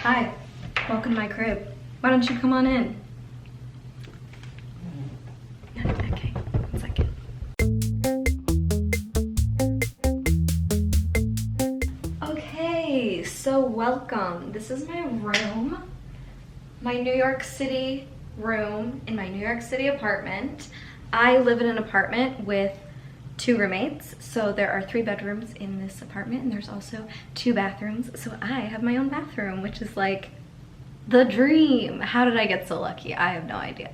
Hi, welcome to my crib. Why don't you come on in? Okay, 1 second. Okay, so welcome. This is my room. My New York City room in my New York City apartment. I live in an apartment with 2 roommates, so there are 3 bedrooms in this apartment, and there's also 2 bathrooms, so I have my own bathroom, which is like the dream. How did I get so lucky? I have no idea.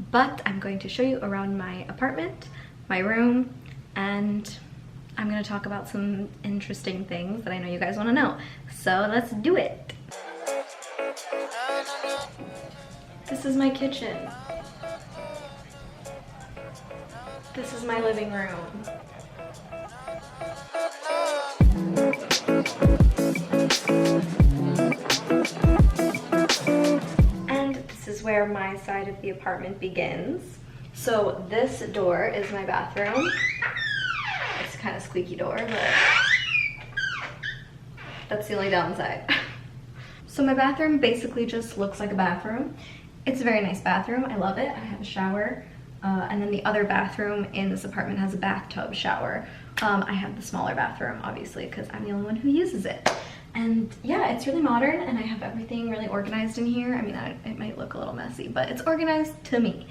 But I'm going to show you around my apartment, my room, and I'm gonna talk about some interesting things that I know you guys wanna know. So let's do it. This is my kitchen. This is my living room. And this is where my side of the apartment begins. So this door is my bathroom. It's kind of squeaky door, but that's the only downside. So my bathroom basically just looks like a bathroom. It's a very nice bathroom. I love it. I have a shower. And then the other bathroom in this apartment has a bathtub shower. I have the smaller bathroom, obviously, because I'm the only one who uses it. And yeah, it's really modern, and I have everything really organized in here. I mean, it might look a little messy, but it's organized to me.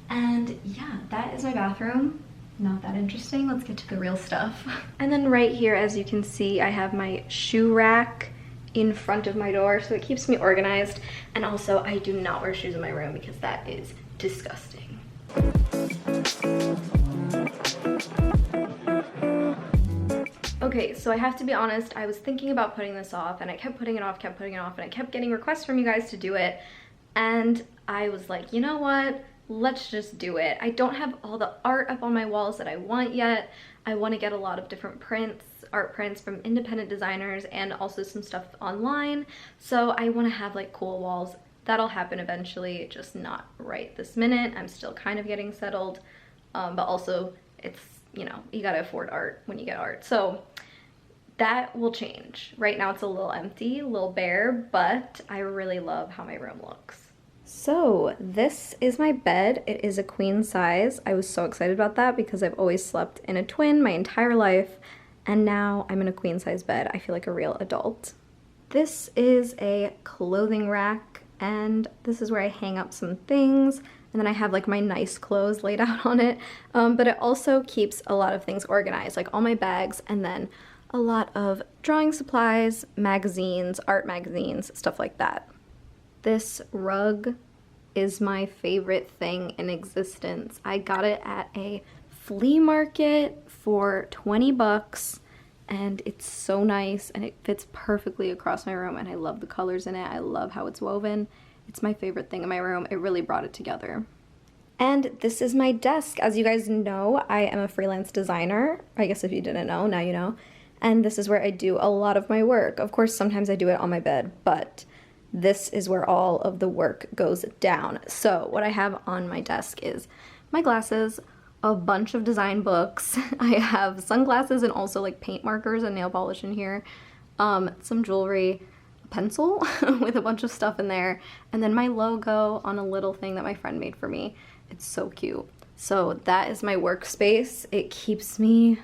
And yeah, that is my bathroom. Not that interesting. Let's get to the real stuff. And then right here, as you can see, I have my shoe rack in front of my door, so it keeps me organized. And also, I do not wear shoes in my room because that is disgusting. Okay, so I have to be honest, I was thinking about putting this off, and I kept putting it off, and I kept getting requests from you guys to do it, and I was like, you know what? Let's just do it. I don't have all the art up on my walls that I want yet. I want to get a lot of different prints, art prints from independent designers, and also some stuff online, so I want to have like cool walls. That'll happen eventually, just not right this minute. I'm still kind of getting settled, but also it's, you know, you gotta afford art when you get art. So that will change. Right now it's a little empty, a little bare, but I really love how my room looks. So this is my bed. It is a queen size. I was so excited about that because I've always slept in a twin my entire life, and now I'm in a queen size bed. I feel like a real adult. This is a clothing rack, and this is where I hang up some things, and then I have like my nice clothes laid out on it, but it also keeps a lot of things organized, like all my bags, and then a lot of drawing supplies, magazines, art magazines, stuff like that. This rug is my favorite thing in existence. I got it at a flea market for 20 bucks. And it's so nice, and it fits perfectly across my room, and I love the colors in it. I love how it's woven. It's my favorite thing in my room. It really brought it together. And this is my desk. As you guys know, I am a freelance designer. I guess if you didn't know, now you know. And this is where I do a lot of my work. Of course, sometimes I do it on my bed, but this is where all of the work goes down. So what I have on my desk is my glasses, a bunch of design books. I have sunglasses and also like paint markers and nail polish in here, some jewelry, a pencil with a bunch of stuff in there, and then my logo on a little thing that my friend made for me. It's so cute. So that is my workspace. It keeps me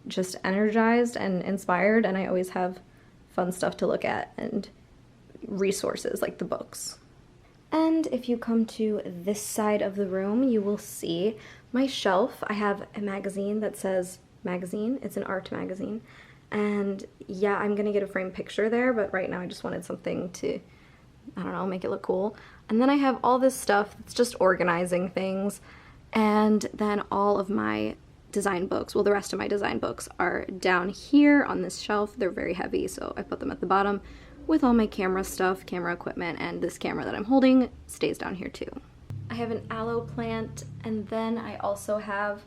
just energized and inspired, and I always have fun stuff to look at and resources like the books. And if you come to this side of the room, you will see my shelf. I have a magazine that says magazine. It's an art magazine. And yeah, I'm gonna get a framed picture there, but right now I just wanted something to, I don't know, make it look cool. And then I have all this stuff that's just organizing things. And then all of my design books, well, the rest of my design books are down here on this shelf. They're very heavy, so I put them at the bottom with all my camera stuff, camera equipment, and this camera that I'm holding stays down here too. I have an aloe plant, and then I also have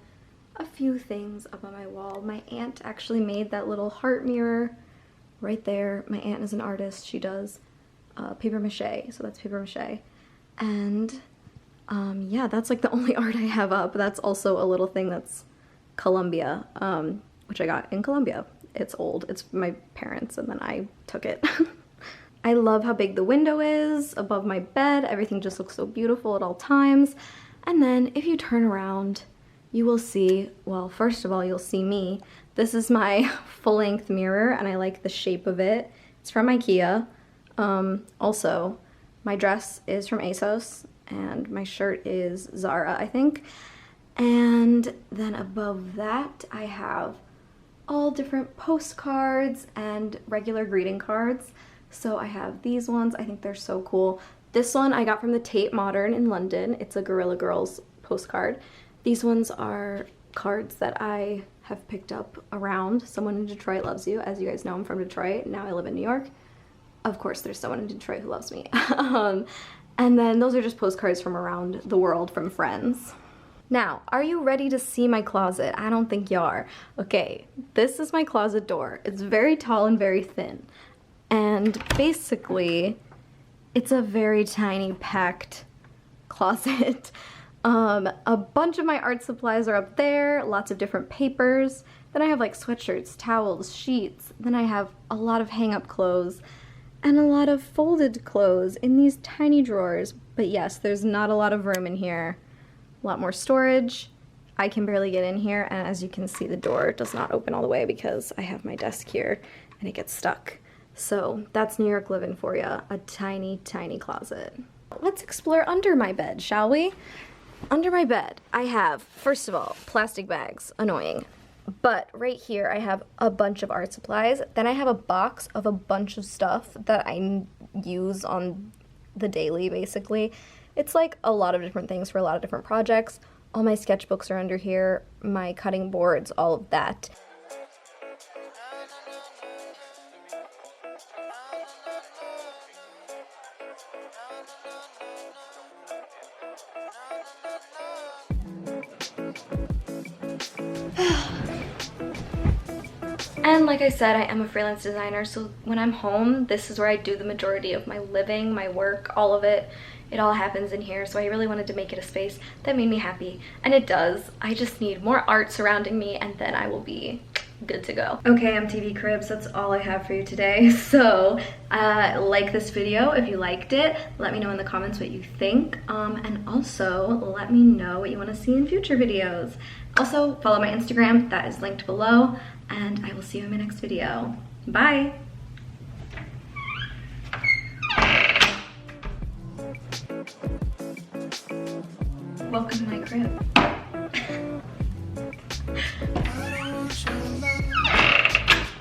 a few things up on my wall. My aunt actually made that little heart mirror right there. My aunt is an artist. She does paper mache, so that's paper mache. And yeah, that's like the only art I have up. That's also a little thing that's Colombia, which I got in Colombia. It's old. It's my parents, and then I took it. I love how big the window is above my bed. Everything just looks so beautiful at all times. And then if you turn around, you will see, well, first of all, you'll see me. This is my full-length mirror, and I like the shape of it. It's from IKEA. Also, my dress is from ASOS, and my shirt is Zara, I think. And then above that, I have all different postcards and regular greeting cards. So I have these ones. I think they're so cool. This one I got from the Tate Modern in London. It's a Gorilla Girls postcard. These ones are cards that I have picked up around. Someone in Detroit loves you. As you guys know, I'm from Detroit. Now I live in New York. Of course, there's someone in Detroit who loves me. And then those are just postcards from around the world from friends. Now, are you ready to see my closet? I don't think you are. Okay, this is my closet door. It's very tall and very thin. And basically, it's a very tiny, packed closet. A bunch of my art supplies are up there, lots of different papers. Then I have like sweatshirts, towels, sheets. Then I have a lot of hang-up clothes and a lot of folded clothes in these tiny drawers. But yes, there's not a lot of room in here. A lot more storage. I can barely get in here, and as you can see, the door does not open all the way because I have my desk here and it gets stuck. So that's New York living for you, a tiny, tiny closet. Let's explore under my bed, shall we? Under my bed, I have, first of all, plastic bags, annoying. But right here, I have a bunch of art supplies. Then I have a box of a bunch of stuff that I use on the daily, basically. It's like a lot of different things for a lot of different projects. All my sketchbooks are under here, my cutting boards, all of that. And like I said, I am a freelance designer, so when I'm home, this is where I do the majority of my living, my work, all of it. It all happens in here, so I really wanted to make it a space that made me happy, and it does. I just need more art surrounding me, and then I will be good to go. Okay, MTV Cribs, that's all I have for you today. So like this video if you liked it. Let me know in the comments what you think, and also let me know what you want to see in future videos. Also follow my Instagram, that is linked below, and I will see you in my next video. Bye. Welcome to my crib.